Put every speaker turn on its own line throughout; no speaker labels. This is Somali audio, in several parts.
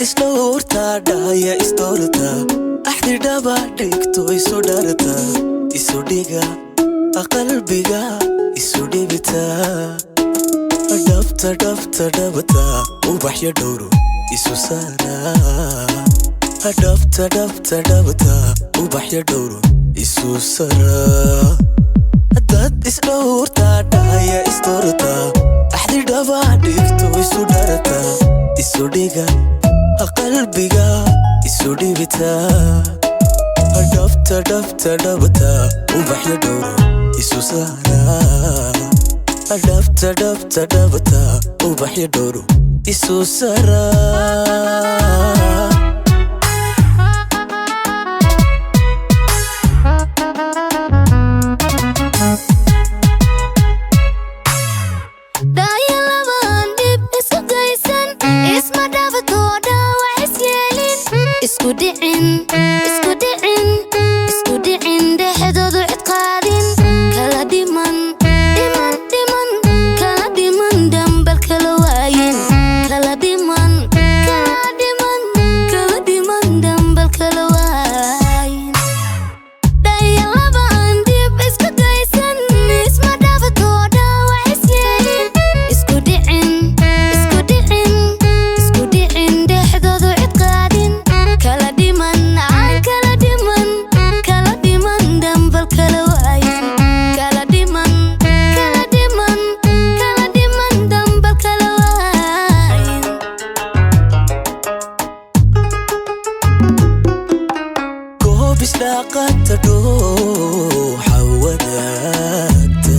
isdhowrta dhaya isdoorta axdi dhabadhigto isu dharta isu dhiga qalbiga isu dhibita dhabta dhabta dhabta ubaxya dhowro isu saara dhabta dhabta dhabta ubaxya dhowro isu sara dad isdhowrta dhaya isdoorta axdi dhabadhigto isu dharta isu dhiga qalbiga isu dhibita dhabta dhabta dhabta ubaxya dhowro isu saara dhabta dhabta dhabta ubaxya dhowro isu sara
isku dhicin dhexdoodu cid qaadin kala dhiman dambal kala waayin kala dhiman dambal kala waayin dhayalaba aan dib isku daysan isma dhafatooda wax isyeelin isku dhicin dhexdoodu cid qaadin kala dhiman dambal kala waayin kala dhiman dambal kala waayin
goob isdhaaqata dhuuxa wadaagta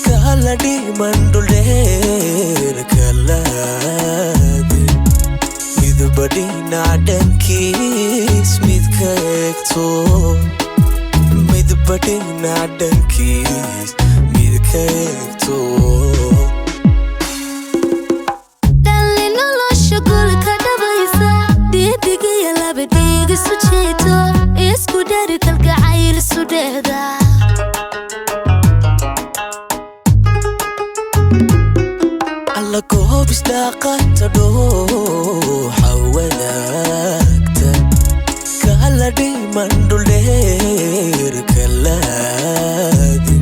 kala dhiman dhuldheer kalaade midba dhinac dhankiis mid ka eegto midba dhinac dhankiis mid ka eegto
dhalli nolosha gulka dhabaysa dhiidigiyo labadhiig isu jeeto isku dhari kalgacayl isu dheeda
alla goob isdhaaqata dhuuxa wadaagta kala dhiman dhuldheer kalaade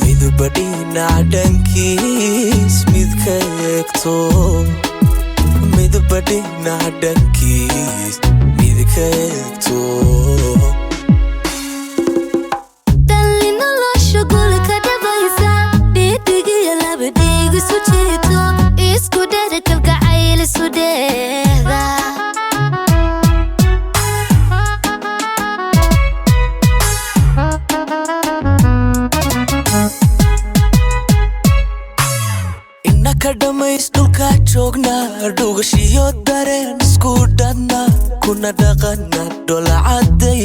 midba dhinac dhankiis mid ka eegto midba dhinac dhankiis mid ka eegto
dhalli nolosha gulka dhabaysa dhiidigiyo labadhiig isu jeeto isku dhari kalgacayl isu dheeda
innaka dhamays dhulka joognaa dhugashiyo dareen isku dhadna kuna dhaqana dholacadday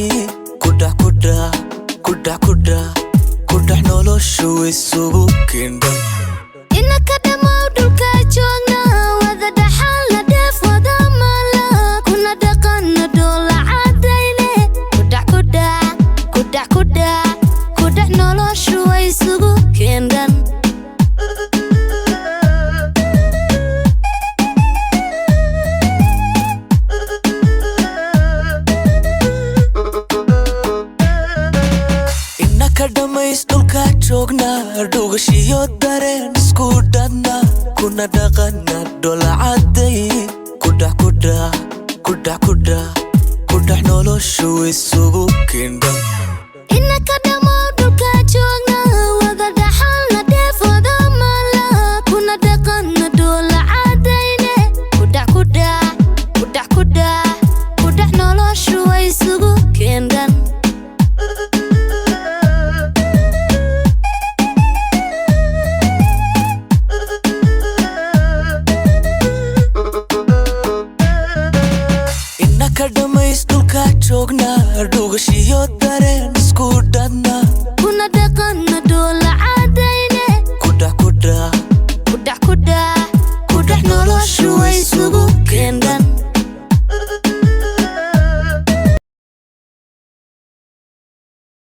kudhax noloshu isugu kindhan
inaka dhammow dhulka joogna wada dhaxal la dheef wada mala kuna dhaqana dhoolacadayne kudhax noloshu isugu kindhan
innaka dhamays dhulka joognaa dhugashiyo dareen isku dhadna kuna dhaqana dholacadday kudhax noloshu isugu kindhan
inaka dhammow dhulka joogna